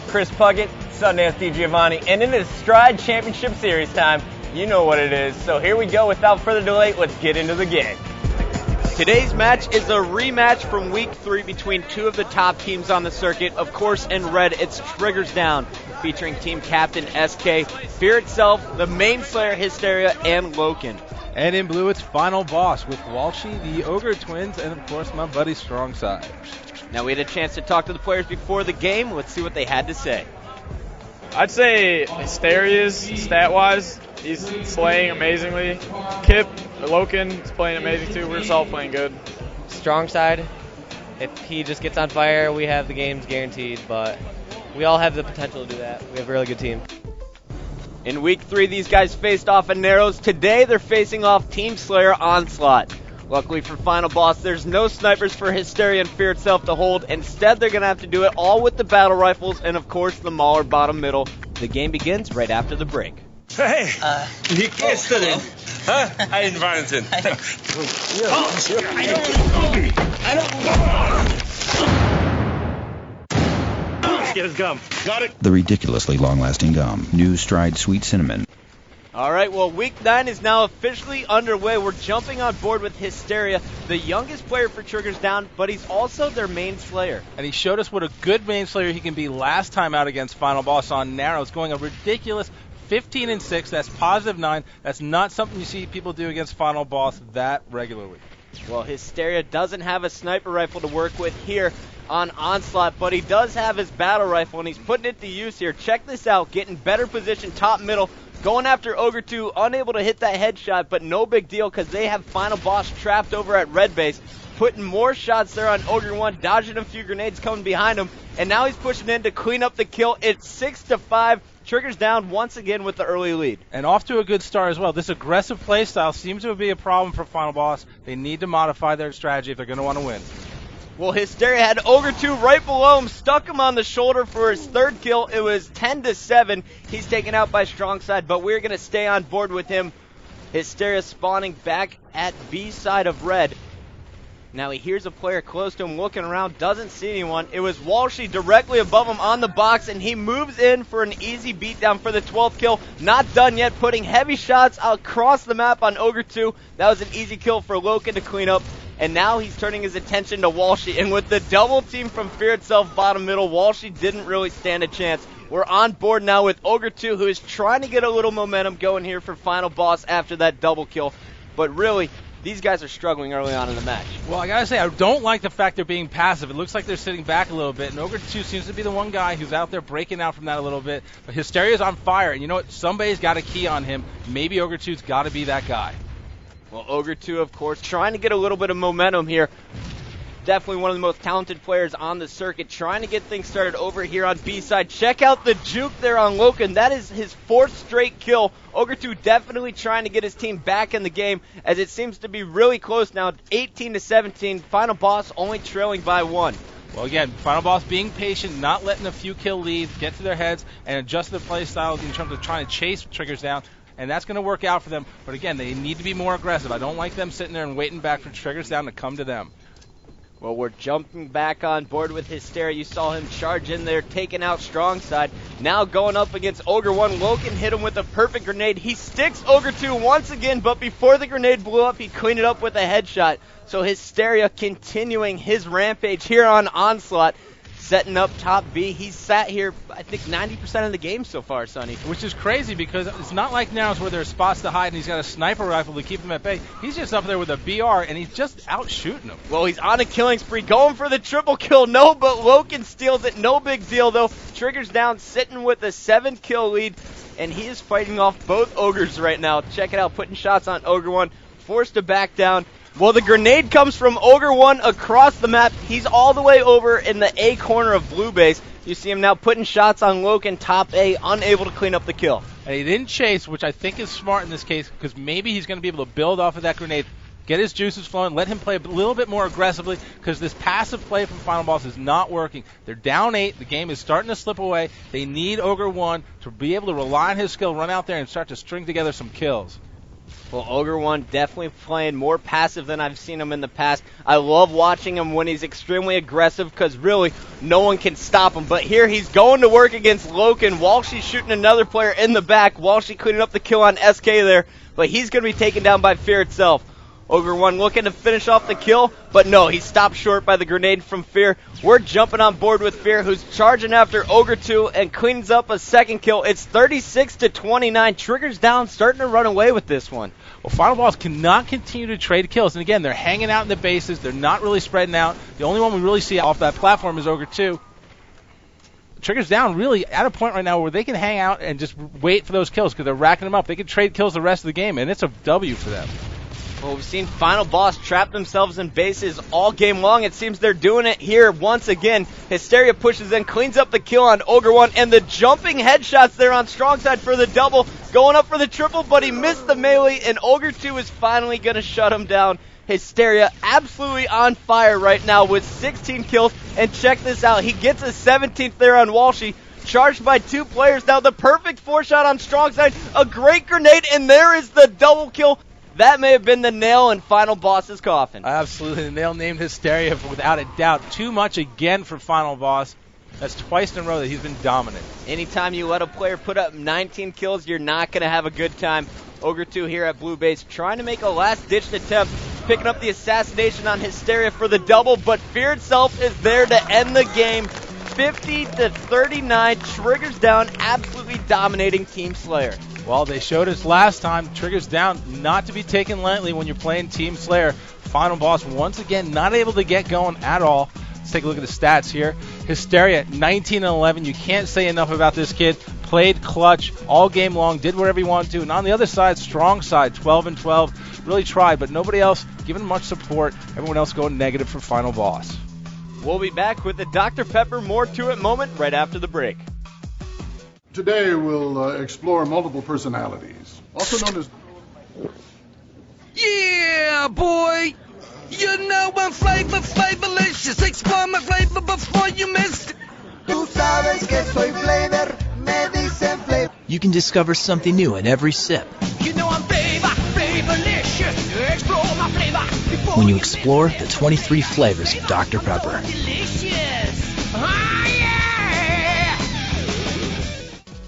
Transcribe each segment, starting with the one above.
Chris Puckett, Sundance DiGiovanni, and it is Stride Championship Series time. You know what it is. So here we go. Without further delay, let's get into the game. Today's match is a rematch from Week 3 between two of the top teams on the circuit. Of course, in red, it's Triggers Down, featuring team captain SK, Fear Itself, the main slayer Hysteria, and Loken. And in blue, it's Final Boss with Walshy, the Ogre Twins, and of course, my buddy Strong Side. Now, we had a chance to talk to the players before the game. Let's see what they had to say. I'd say Hysteria's, stat-wise, he's slaying amazingly. Kip, Loken is playing amazing too. We're just all playing good. Strong Side, if he just gets on fire, we have the games guaranteed, but we all have the potential to do that. We have a really good team. In Week 3, these guys faced off in Narrows. Today, they're facing off Team Slayer Onslaught. Luckily for Final Boss, there's no snipers for Hysteria and Fear Itself to hold. Instead, they're going to have to do it all with the battle rifles and, of course, the Mauler bottom middle. The game begins right after the break. Hey, wie geht's dir denn? Ein Wahnsinn. Get his gum. Got it. The ridiculously long-lasting gum. New Stride Sweet Cinnamon. All right, well, Week 9 is now officially underway. We're jumping on board with Hysteria, the youngest player for Triggers Down, but he's also their main slayer. And he showed us what a good main slayer he can be last time out against Final Boss on Narrows, going a ridiculous 15-6. That's +9. That's not something you see people do against Final Boss that regularly. Well, Hysteria doesn't have a sniper rifle to work with here on Onslaught, but he does have his battle rifle, and he's putting it to use here. Check this out, getting better position, top middle, going after Ogre 2, unable to hit that headshot, but no big deal because they have Final Boss trapped over at red base, putting more shots there on Ogre 1, dodging a few grenades coming behind him, and now he's pushing in to clean up the kill. It's 6-5. Triggers Down once again with the early lead. And off to a good start as well. This aggressive play style seems to be a problem for Final Boss. They need to modify their strategy if they're going to want to win. Well, Hysteria had Ogre 2 right below him, stuck him on the shoulder for his third kill. It was 10-7. He's taken out by Strong Side, but we're going to stay on board with him. Hysteria spawning back at B side of red. Now he hears a player close to him looking around, doesn't see anyone. It was Walshy directly above him on the box, and he moves in for an easy beatdown for the 12th kill. Not done yet, putting heavy shots across the map on Ogre 2. That was an easy kill for Loken to clean up. And now he's turning his attention to Walshy. And with the double team from Fear Itself bottom middle, Walshy didn't really stand a chance. We're on board now with Ogre 2, who is trying to get a little momentum going here for Final Boss after that double kill. But really, these guys are struggling early on in the match. Well, I got to say, I don't like the fact they're being passive. It looks like they're sitting back a little bit, and Ogre 2 seems to be the one guy who's out there breaking out from that a little bit. But Hysteria's on fire, and you know what? Somebody's got a key on him. Maybe Ogre 2's got to be that guy. Well, Ogre 2, of course, trying to get a little bit of momentum here. Definitely one of the most talented players on the circuit, trying to get things started over here on B-side. Check out the juke there on Loken. That is his 4th straight kill. Ogre 2 definitely trying to get his team back in the game, as it seems to be really close now, 18-17. Final Boss only trailing by 1. Well, again, Final Boss being patient, not letting a few kill leads get to their heads, and adjust their play style in terms of trying to chase Triggers Down. And that's going to work out for them. But again, they need to be more aggressive. I don't like them sitting there and waiting back for Triggers Down to come to them. Well, we're jumping back on board with Hysteria. You saw him charge in there, taking out Strong Side. Now going up against Ogre 1. Loken hit him with a perfect grenade. He sticks Ogre 2 once again, but before the grenade blew up, he cleaned it up with a headshot. So Hysteria continuing his rampage here on Onslaught, setting up top B. He's sat here, I think, 90% of the game so far, Sonny. Which is crazy because it's not like Narrows where there's spots to hide and he's got a sniper rifle to keep him at bay. He's just up there with a BR and he's just out shooting him. Well, he's on a killing spree, going for the triple kill. No, but Loken steals it. No big deal, though. Triggers Down, sitting with a 7-kill lead, and he is fighting off both Ogres right now. Check it out, putting shots on Ogre 1, forced to back down. Well, the grenade comes from Ogre 1 across the map. He's all the way over in the A corner of blue base. You see him now putting shots on Loken, top A, unable to clean up the kill. And he didn't chase, which I think is smart in this case, because maybe he's going to be able to build off of that grenade, get his juices flowing, let him play a little bit more aggressively, because this passive play from Final Boss is not working. They're down 8. The game is starting to slip away. They need Ogre 1 to be able to rely on his skill, run out there, and start to string together some kills. Well, Ogre 1 definitely playing more passive than I've seen him in the past. I love watching him when he's extremely aggressive because really no one can stop him. But here he's going to work against Loken while she's shooting another player in the back while she's cleaning up the kill on SK there. But he's going to be taken down by Fear itself. Ogre 1 looking to finish off the kill, but no, he's stopped short by the grenade from Fear. We're jumping on board with Fear, who's charging after Ogre 2 and cleans up a second kill. It's 36-29. Triggers down, starting to run away with this one. Well, Final Boss cannot continue to trade kills. And again, they're hanging out in the bases. They're not really spreading out. The only one we really see off that platform is Ogre 2. Triggers down really at a point right now where they can hang out and just wait for those kills because they're racking them up. They can trade kills the rest of the game, and it's a W for them. Well, we've seen Final Boss trap themselves in bases all game long. It seems they're doing it here once again. Hysteria pushes in, cleans up the kill on Ogre 1, and the jumping headshots there on strong side for the double. Going up for the triple, but he missed the melee, and Ogre 2 is finally going to shut him down. Hysteria absolutely on fire right now with 16 kills, and check this out. He gets a 17th there on Walshy. Charged by 2 players. Now the perfect 4-shot on strong side. A great grenade, and there is the double kill. That may have been the nail in Final Boss's coffin. Absolutely. The nail named Hysteria without a doubt. Too much again for Final Boss. That's twice in a row that he's been dominant. Anytime you let a player put up 19 kills, you're not going to have a good time. Ogre 2 here at Blue Base trying to make a last-ditched attempt, picking up the assassination on Hysteria for the double, but Fear itself is there to end the game. 50-39, Triggers down, absolutely dominating Team Slayer. Well, they showed us last time, Triggers down, not to be taken lightly when you're playing Team Slayer. Final Boss, once again, not able to get going at all. Let's take a look at the stats here. Hysteria, 19-11. You can't say enough about this kid. Played clutch all game long, did whatever he wanted to. And on the other side, strong side, 12-12. Really tried, but nobody else giving much support. Everyone else going negative for Final Boss. We'll be back with the Dr. Pepper More To It moment right after the break. Today we'll explore multiple personalities, also known as... Yeah, boy! You know I'm flavorlicious. Explore my flavor before you miss it. Tú sabes que soy flavor, me dicen flavor. You can discover something new in every sip. You know I'm flavorlicious. Explore my flavor. When you explore the 23 flavors of Dr. Pepper. Delicious. Ah, yeah!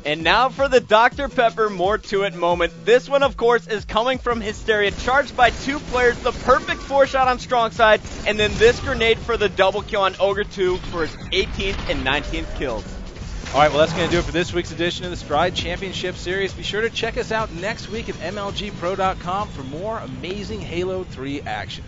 And now for the Dr. Pepper More To It moment. This one, of course, is coming from Hysteria, charged by 2 players, the perfect 4-shot on strong side, and then this grenade for the double kill on Ogre 2 for his 18th and 19th kills. All right, well, that's going to do it for this week's edition of the Stride Championship Series. Be sure to check us out next week at MLGpro.com for more amazing Halo 3 action.